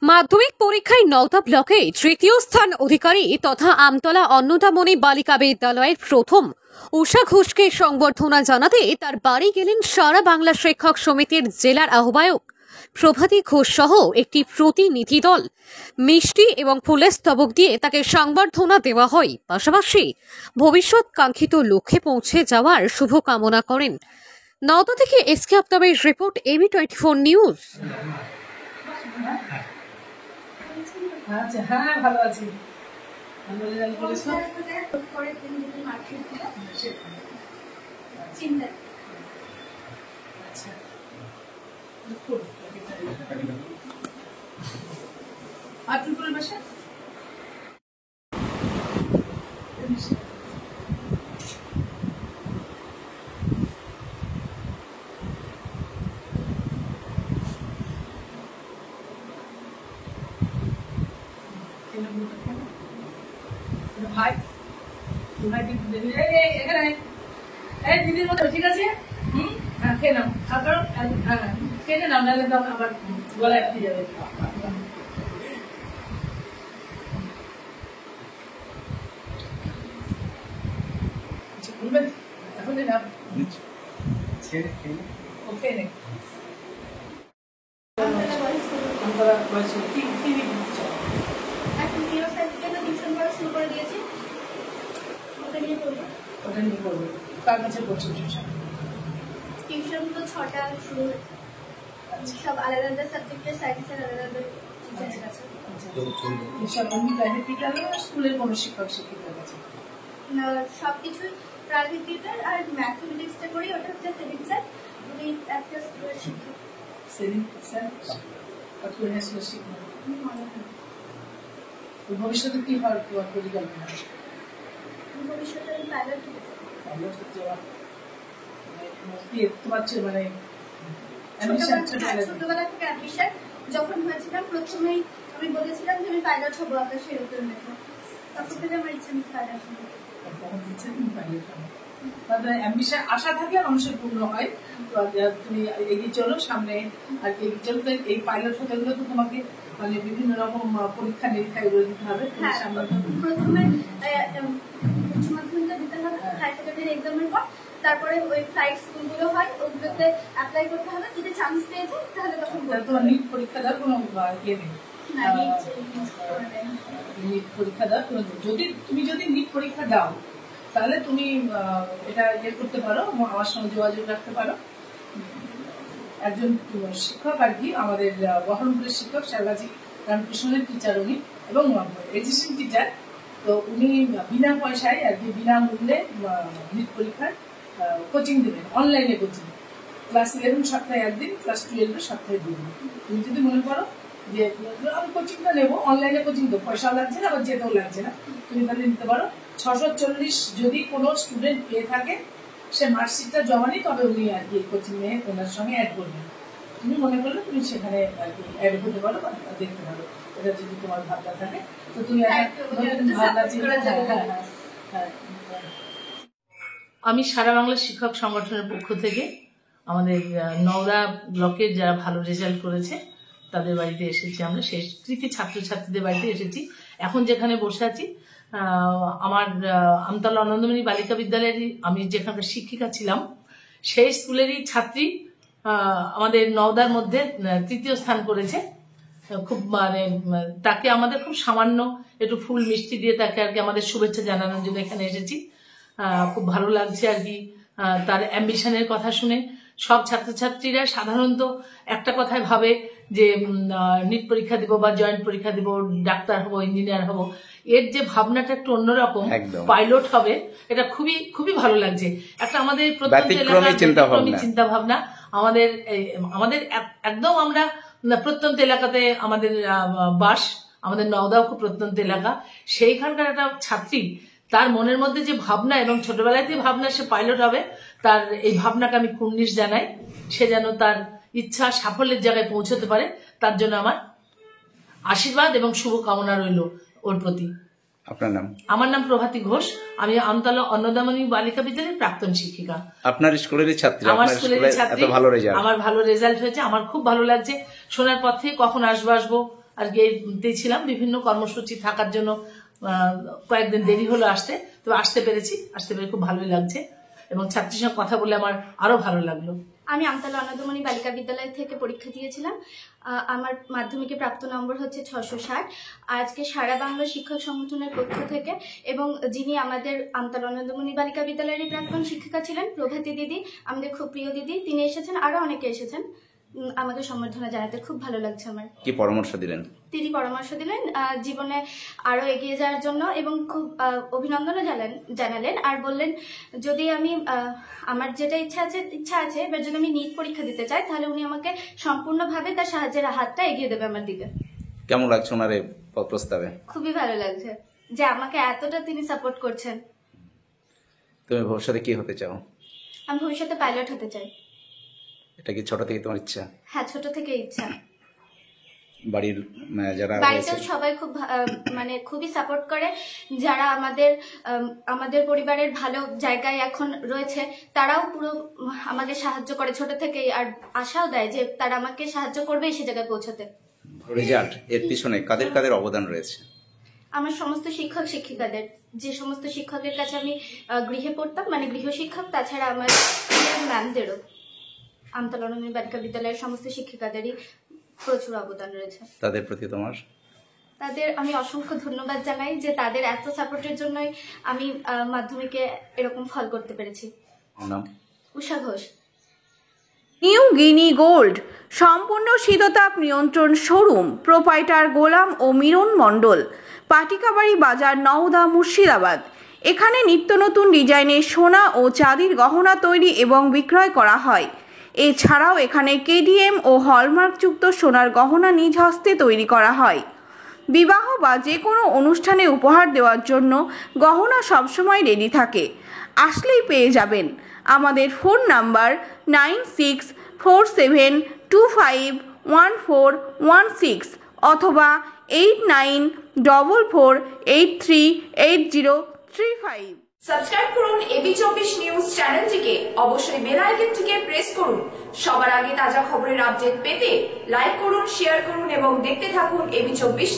মাধ্যমিক পরীক্ষায় নওদা ব্লকে তৃতীয় স্থান অধিকারী তথা আমতলা অন্নদামণি বালিকা বিদ্যালয়ের প্রথম উষা ঘোষকে সংবর্ধনা জানাতে তার বাড়ি গেলেন সারা বাংলা শিক্ষক সমিতির জেলার আহ্বায়ক প্রভাতী ঘোষ সহ একটি প্রতিনিধি দল। মিষ্টি এবং ফুলের স্তবক দিয়ে তাকে সংবর্ধনা দেওয়া হয়, পাশাপাশি ভবিষ্যৎ কাঙ্ক্ষিত লক্ষ্যে পৌঁছে যাওয়ার শুভকামনা করেন। নওদা থেকে এসকে আফতাবের রিপোর্ট, এবি24 নিউজ। আচ্ছা, হ্যাঁ ভালো আছি। রেজাল্ট করেছো? আচ্ছা, আর টুকুর বাসা ভাই ভাই কিন্তু দেবী এখানে এই দিদির মতো ঠিক আছে। হ্যাঁ খেয়ে নাও, খাবার হ্যাঁ খেয়ে নাও, নাহলে তো আবার গলায় আটকে যাবে। বলবেন এখন না ওকে নেই কার কাছে পড়ছো টিউশন? টিউশন তো 6টা শুরু হয়েছে, সব আলাদা আলাদা সাবজেক্টের সায়েন্সের আলাদা আলাদা টিচারের কাছে। প্রাইভেট টিচার না স্কুলের কোনো শিক্ষক শিক্ষিকার কাছে? না, সবকিছুই প্রাইভেট টিচার। আর ম্যাথমেটিক্সটা করি, ওটা হচ্ছে সেভিং স্যার, উনি একটা স্কুলের শিক্ষক। সেভিং স্যার স্কুলের শিক্ষক। ভবিষ্যতে কি হওয়ার পরিকল্পনা? ভবিষ্যতে আমি পাইলট হতে চাই। তোমার মানে ছোটবেলা থেকে অ্যাম্বিশন। যখন হয়েছিলাম প্রথমেই আমি বলেছিলাম যে আমি পাইলট হবো আকাশের উপরে মেঘে, তখন থেকে আমার ইচ্ছা আমি পাইলট হবো। অ্যাম্বিশন আশা থাকলে মানুষের পূর্ণ হয়। তুমি এগিয়ে চলো সামনে, আর এগিয়ে চলো। এই পাইলট হতে গেলে তো তোমাকে মানে বিভিন্ন রকম পরীক্ষা নিরীক্ষা এগুলো দিতে হবে। প্রথমে উচ্চ মাধ্যমিকটা দিতে হবে, হায়ার সেকেন্ডারি এক্সামের পর তারপরে ওই ফ্লাইট স্কুলগুলো হয়, ওগুলোতে অ্যাপ্লাই করতে হবে। যদি চান্স পেয়ে যায় তাহলে তখন তোমার নিট পরীক্ষা দেওয়ার কোনো ইয়ে নেই। নিট পরীক্ষা দাও, তুমি যদি নিট পরীক্ষা দাও তাহলে তুমি এটা ইয়ে করতে পারো, আমার সঙ্গে যোগাযোগ রাখতে পারো। একজন শিক্ষক আর কি, আমাদের বহরমপুরের শিক্ষক শাহবাজি রামকৃষ্ণের টিচার উনি, এবং এক্সিস্টিং টিচার। তো উনি বিনা পয়সায় আর কি, বিনামূল্যে নিট পরীক্ষার কোচিং দেবেন, অনলাইনে কোচিং। ক্লাস 11 সপ্তাহে একদিন, ক্লাস 12 সপ্তাহে 2 দিন। তুমি যদি মনে করো যে আমি কোচিংটা নেবো, অনলাইনে কোচিং দেবো, পয়সাও লাগছে না, আবার যেতেও লাগছে না, তুমি তাহলে নিতে পারো। 640 যদি কোনো স্টুডেন্ট পেয়ে থাকে, সে মার্কশিটটা জমা নেই, তবে উনি আর কি কোচিং নিয়ে ওনার সঙ্গে অ্যাড করবেন। তুমি মনে করলে তুমি সেখানে আর কি অ্যাড হতে পারো বা দেখতে পারো, এটা যদি তোমার ভাবনা থাকে। তো তুমি আমি সারা বাংলা শিক্ষক সংগঠনের পক্ষ থেকে আমাদের নওদা ব্লকের যারা ভালো রেজাল্ট করেছে তাদের বাড়িতে এসেছি। আমরা সেই কৃতি ছাত্রছাত্রীদের বাড়িতে এসেছি। এখন যেখানে বসে আছি, আমার আমতলা অন্নদামণি বালিকা বিদ্যালয়ের আমি যেখানকার শিক্ষিকা ছিলাম, সেই স্কুলেরই ছাত্রী আমাদের নওদার মধ্যে তৃতীয় স্থান করেছে। খুব মানে তাকে আমাদের খুব সামান্য একটু ফুল মিষ্টি দিয়ে তাকে আর কি আমাদের শুভেচ্ছা জানানোর জন্য এখানে এসেছি। খুব ভালো লাগছে আর কি তার অ্যাম্বিশনের কথা শুনে। সব ছাত্রছাত্রীরা সাধারণত একটা কথাই ভাবে যে নিট পরীক্ষা দিব বা জয়েন্ট পরীক্ষা দিব, ডাক্তার হবো, ইঞ্জিনিয়ার হবো। এর যে ভাবনাটা একটু অন্যরকম, পাইলট হবে, এটা খুবই খুবই ভালো লাগছে। একটা আমাদের চিন্তা ভাবনা আমাদের একদম আমরা প্রত্যন্ত এলাকাতে আমাদের বাস, আমাদের নওদাও খুব প্রত্যন্ত এলাকা। সেইখানকার একটা ছাত্রী, তার মনের মধ্যে যে ভাবনা এবং ছোটবেলাতে ভাবনা সে পাইলট হবে, তার এই ভাবনাকে আমি কুর্নিশ জানাই। সে যেন তার ইচ্ছা সাফল্যের জায়গায় পৌঁছতে পারে, তার জন্য আমার আশীর্বাদ এবং শুভকামনা রইল ওর প্রতি। আপনার নাম? আমার নাম প্রভাতী ঘোষ, আমি আমতলা অন্নদামণি বালিকা বিদ্যালয়ের প্রাক্তন শিক্ষিকা। আপনার স্কুলেরই ছাত্রী? আমার স্কুলের ছাত্রী। আমার ভালো রেজাল্ট হয়েছে, আমার খুব ভালো লাগছে। শোনার পর থেকে কখন আসবো আর ছিলাম বিভিন্ন কর্মসূচি থাকার জন্য কয়েকদিন দেরি হলো আসতে, তবে আসতে পেরে খুব ভালোই লাগছে এবং ছাত্রীর সঙ্গে কথা বলে আমার আরো ভালো লাগলো। আমি আমতলা অন্নদামণি বালিকা বিদ্যালয় থেকে পরীক্ষা দিয়েছিলাম। আমার মাধ্যমিকে প্রাপ্ত নম্বর হচ্ছে 660। আজকে সারা বাংলা শিক্ষক সংগঠনের পক্ষ থেকে এবং যিনি আমাদের আমতলা অন্নদামণি বালিকা বিদ্যালয়ের প্রাক্তন শিক্ষিকা ছিলেন প্রভাতী দিদি, আমাদের খুব প্রিয় দিদি, তিনি এসেছেন, আরো অনেকে এসেছেন আমাকে সম্বর্ধনা জানাতে। খুব ভালো লাগছে আমার। কি পরামর্শ দিলেন? তিনি পরামর্শ দিলেন জীবনে আরো এগিয়ে যাওয়ার জন্য এবং খুব অভিনন্দনও জানালেন আর বললেন যদি আমি আমার যেটা ইচ্ছা আছে এবার যদি আমি নিট পরীক্ষা দিতে চাই তাহলে উনি আমাকে সম্পূর্ণভাবে তার সাহায্যের হাতটা এগিয়ে দেবে আমার দিকে। কেমন লাগছে ওনার এই প্রস্তাবে? খুবই ভালো লাগছে যে আমাকে এতটা তিনি সাপোর্ট করছেন। তুমি ভবিষ্যতে কি হতে চাও? আমি ভবিষ্যতে পাইলট হতে চাই। এটা কি ছোট থেকে তোমার ইচ্ছা? হ্যাঁ, ছোট থেকে ইচ্ছা। বাড়ির যারা বাড়িতেও সবাই খুব খুবই সাপোর্ট করে, যারা আমাদের পরিবারের ভালো জায়গায় এখন রয়েছে তারাও পুরো আমাকে সাহায্য করে ছোট থেকেই, আর আশাও দেয় যে তারা আমাকে সাহায্য করবে সে জায়গায় পৌঁছাতে। রেজাল্ট এর পিছনে কাদের কাদের অবদান রয়েছে? আমার সমস্ত শিক্ষক শিক্ষিকাদের, যে সমস্ত শিক্ষকের কাছে আমি গৃহে পড়তাম গৃহ শিক্ষক, তাছাড়া আমার ম্যামদেরও, আমতলা অন্নদামণি বালিকা বিদ্যালয়ের সমস্ত শিক্ষিকাদেরই প্রচুর অবদান রয়েছে। তাদের প্রতি তাদের আমি অসংখ্য ধন্যবাদ জানাই যে তাদের এত সাপোর্টের জন্যই আমি মাধ্যমিকে এরকম ফল করতে পেরেছি। নাম? উষা ঘোষ। নিউ গিনি গোল্ড সম্পূর্ণ শীততাপ নিয়ন্ত্রণ শোরুম, প্রোপাইটার গোলাম ও মিরন মণ্ডল, পাটিকাবাড়ি বাজার, নওদা, মুর্শিদাবাদ। এখানে নিত্য নতুন ডিজাইনের সোনা ও চাঁদির গহনা তৈরি এবং বিক্রয় করা হয়। এছাড়াও এখানে কেডিএম ও হলমার্কযুক্ত সোনার গহনা নিজ হস্তে তৈরি করা হয়। বিবাহ বা যে কোনো অনুষ্ঠানে উপহার দেওয়ার জন্য গহনা সবসময় রেডি থাকে, আসলেই পেয়ে যাবেন। আমাদের ফোন নাম্বার 9647251416 অথবা 8944838035। সাবস্ক্রাইব করুন এবি24 নিউজ চ্যানেলটিকে, অবশ্যই বেল আইকনটিকে প্রেস করুন। সবার আগে তাজা খবরের আপডেট পেতে লাইক করুন, শেয়ার করুন এবং দেখতে থাকুন এবি24।